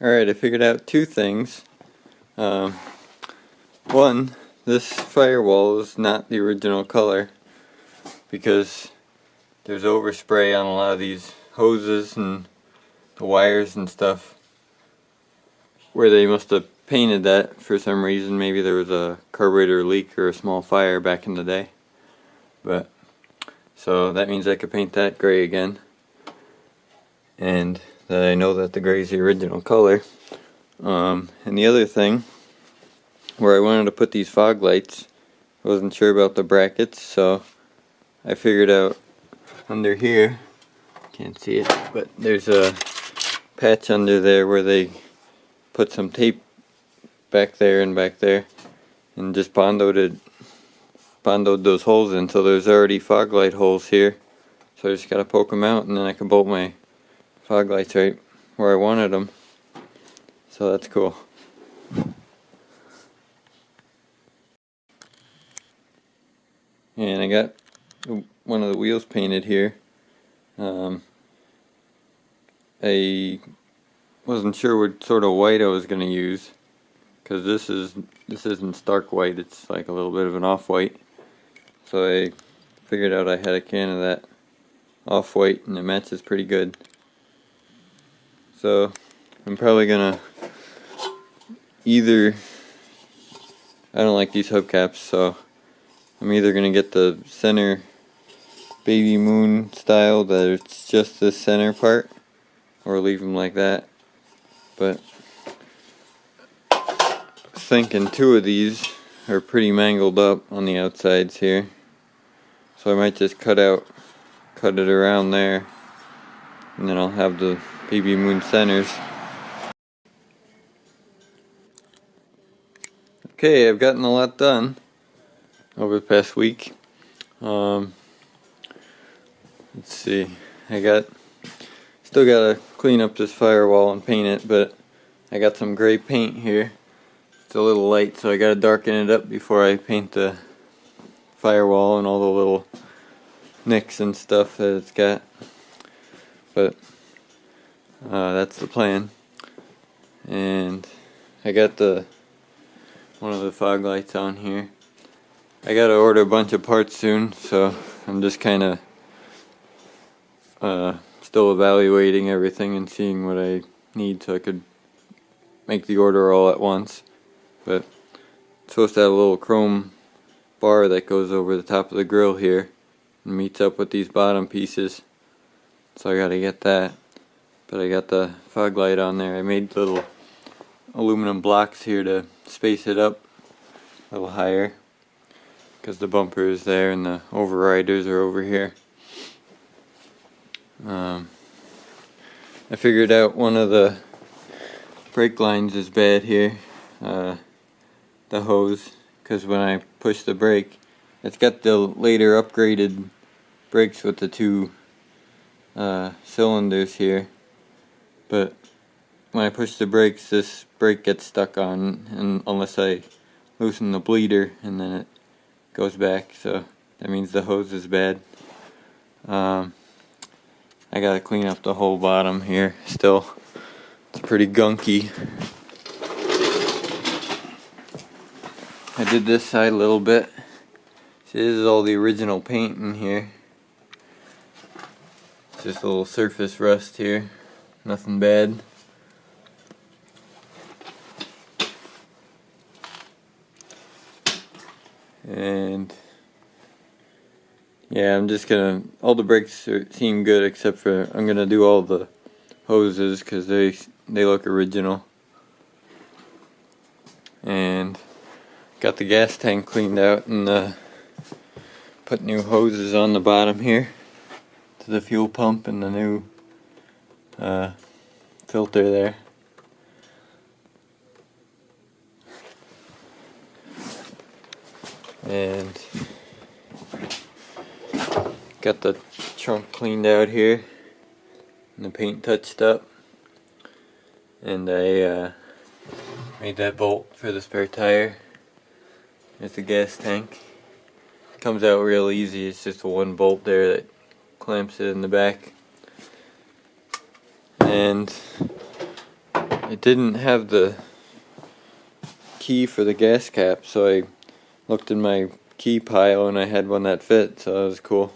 Alright, I figured out two things. One, this firewall is not the original color because there's overspray on a lot of these hoses and the wires and stuff where they must have painted that for some reason. Maybe there was a carburetor leak or a small fire back in the day. But so that means I could paint that gray again, and that I know that the gray is the original color. And the other thing, where I wanted to put these fog lights, I wasn't sure about the brackets, so I figured out under here, can't see it, but there's a patch under there where they put some tape back there and back there and just bondoed those holes in, so there's already fog light holes here, so I just gotta poke them out and then I can bolt my fog lights right where I wanted them. So that's cool. And I got one of the wheels painted here. I wasn't sure what sort of white I was going to use, because this isn't stark white, it's like a little bit of an off-white. So I figured out I had a can of that off-white and it matches pretty good. So I'm probably going to I don't like these hubcaps, so I'm either going to get the center baby moon style that it's just this center part, or leave them like that. But I'm thinking two of these are pretty mangled up on the outsides here, so I might just cut it around there, and then I'll have the baby moon centers. Okay, I've gotten a lot done over the past week. Let's see, still gotta clean up this firewall and paint it, but I got some gray paint here. It's a little light, so I gotta darken it up before I paint the firewall and all the little nicks and stuff that it's got. But that's the plan. And I got one of the fog lights on here. I gotta order a bunch of parts soon, so I'm just kinda still evaluating everything and seeing what I need so I could make the order all at once. But it's supposed to have a little chrome bar that goes over the top of the grill here and meets up with these bottom pieces, so I gotta get that. But I got the fog light on there. I made little aluminum blocks here to space it up a little higher, because the bumper is there and the overriders are over here. I figured out one of the brake lines is bad here, the hose, because when I push the brake, it's got the later upgraded brakes with the two cylinders here, but when I push the brakes, this brake gets stuck on, and unless I loosen the bleeder, and then it goes back, so that means the hose is bad. I gotta clean up the whole bottom here still. It's pretty gunky. I did this side a little bit. See, this is all the original paint in here. It's just a little surface rust here. Nothing bad. And yeah, I'm just gonna, all the brakes seem good except for I'm gonna do all the hoses because they look original. And got the gas tank cleaned out and put new hoses on the bottom here to the fuel pump and the new filter there. And got the trunk cleaned out here and the paint touched up, and I made that bolt for the spare tire. It's the gas tank. It comes out real easy. It's just a one bolt there that clamps it in the back. And it didn't have the key for the gas cap, so I looked in my key pile and I had one that fit, so that was cool.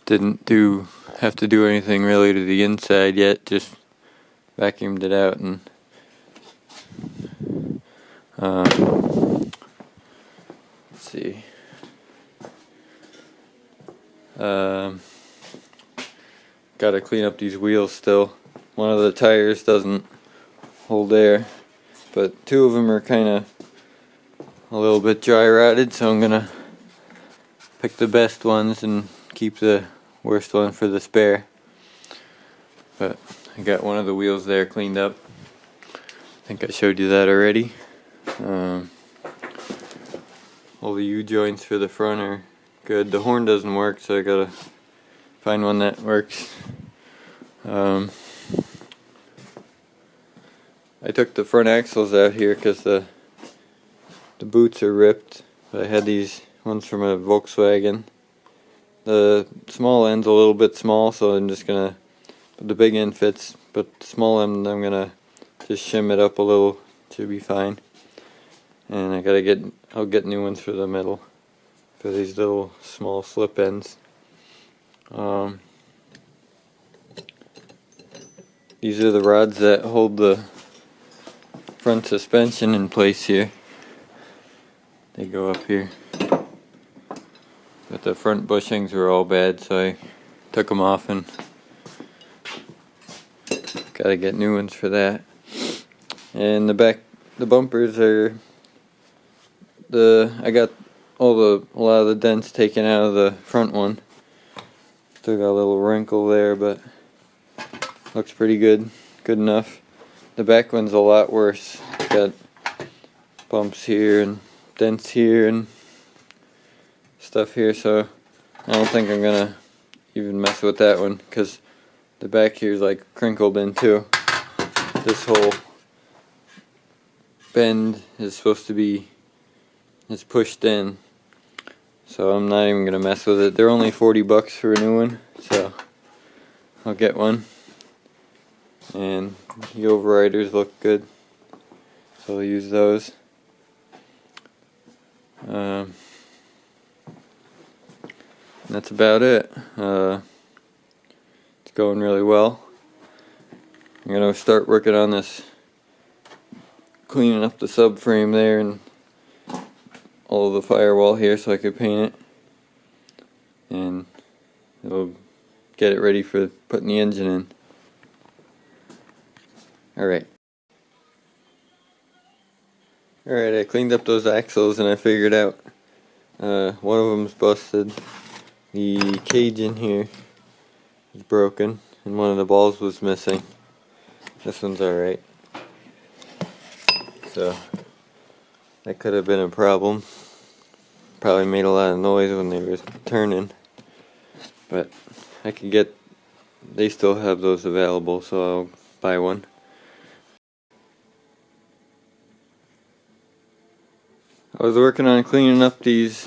Didn't have to do anything really to the inside yet, just vacuumed it out and let's see. Gotta clean up these wheels still. One of the tires doesn't hold air, but two of them are kind of a little bit dry rotted, so I'm gonna pick the best ones and keep the worst one for the spare. But I got one of the wheels there cleaned up. I think I showed you that already. All the U-joints for the front are good. The horn doesn't work, so I gotta find one that works. I took the front axles out here because the boots are ripped. But I had these ones from a Volkswagen. The small end's a little bit small, so I'm just gonna, the big end fits, but the small end I'm gonna just shim it up a little, should be fine. And I'll get new ones for the middle, for these little small slip ends. These are the rods that hold the front suspension in place here. They go up here. But the front bushings were all bad, so I took them off and gotta get new ones for that. And the bumpers are I got a lot of the dents taken out of the front one. Still got a little wrinkle there, but looks pretty good enough. The back one's a lot worse. It's got bumps here and dents here and stuff here, so I don't think I'm gonna even mess with that one, because the back here is like crinkled in too. This whole bend is supposed to be, it's pushed in, so I'm not even gonna mess with it. They're only $40 for a new one, so I'll get one. And the overriders look good, so I'll use those. That's about it. It's going really well. I'm gonna start working on this, cleaning up the subframe there and all of the firewall here so I could paint it, and it'll get it ready for putting the engine in. Alright, I cleaned up those axles and I figured out one of them's busted. The cage in here is broken and one of the balls was missing. This one's alright. So that could have been a problem. Probably made a lot of noise when they were turning. But they still have those available, so I'll buy one. I was working on cleaning up these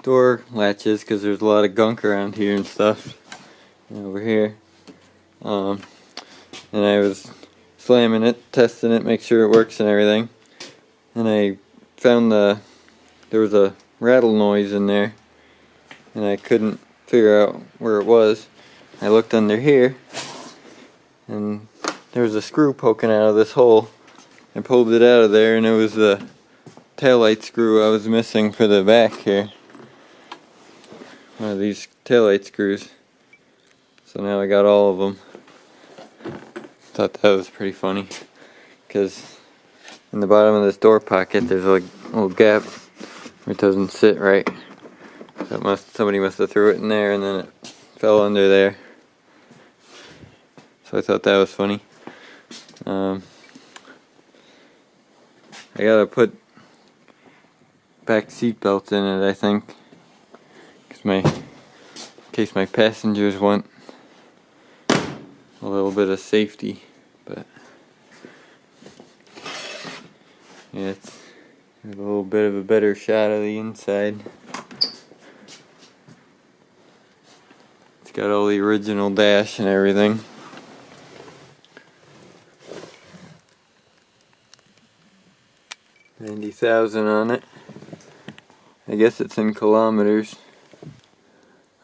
door latches because there's a lot of gunk around here and stuff, and over here. And I was slamming it, testing it, make sure it works and everything. And I found there was a rattle noise in there, and I couldn't figure out where it was. I looked under here, and there was a screw poking out of this hole. I pulled it out of there, and it was the taillight screw I was missing for the back here. One of these taillight screws. So now I got all of them. Thought that was pretty funny, because in the bottom of this door pocket there's a little gap where it doesn't sit right. So somebody must have threw it in there and then it fell under there. So I thought that was funny. I gotta put back seat belts in it, I think, in case my passengers want a little bit of safety. But yeah, it's a little bit of a better shot of the inside. It's got all the original dash and everything. $90,000 on it. I guess it's in kilometers.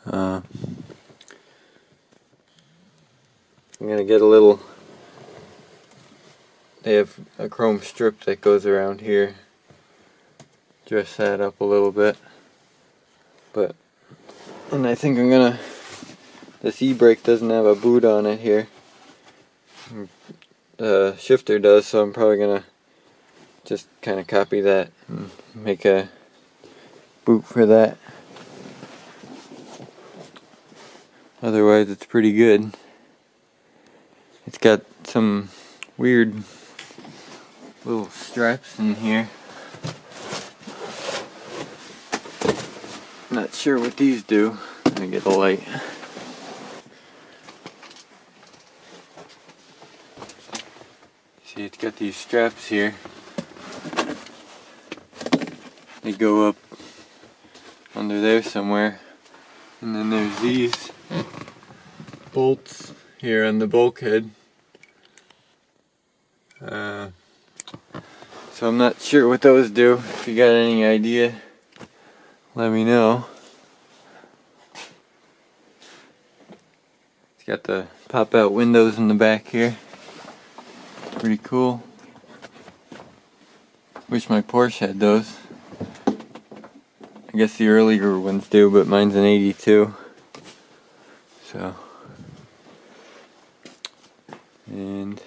I'm gonna get a little. They have a chrome strip that goes around here. Dress that up a little bit. And I think I'm gonna. This e-brake doesn't have a boot on it here. The shifter does, so I'm probably gonna just kind of copy that and make a boot for that. Otherwise, it's pretty good. It's got some weird little straps in here. Not sure what these do. Let me get a light. See, it's got these straps here. They go up under there somewhere. And then there's these bolts here on the bulkhead. So I'm not sure what those do. If you got any idea, let me know. It's got the pop-out windows in the back here. Pretty cool. Wish my Porsche had those. I guess the earlier ones do, but mine's an 82. So. And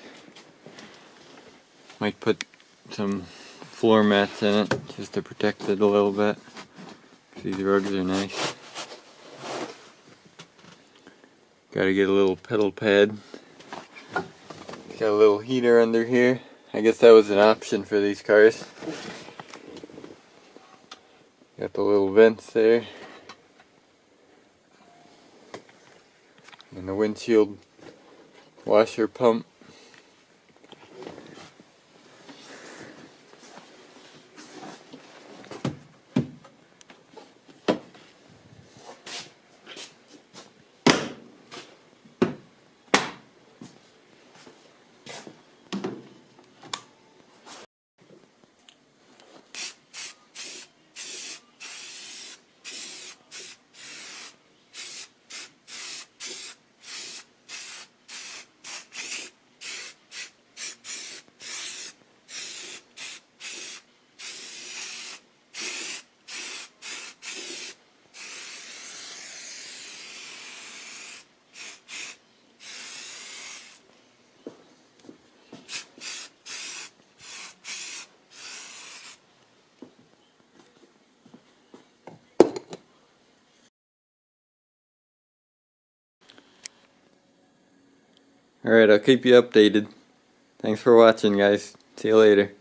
might put some floor mats in it just to protect it a little bit. These rugs are nice. Gotta get a little pedal pad. Got a little heater under here. I guess that was an option for these cars. Got the little vents there. And the windshield washer pump. Alright, I'll keep you updated. Thanks for watching, guys. See you later.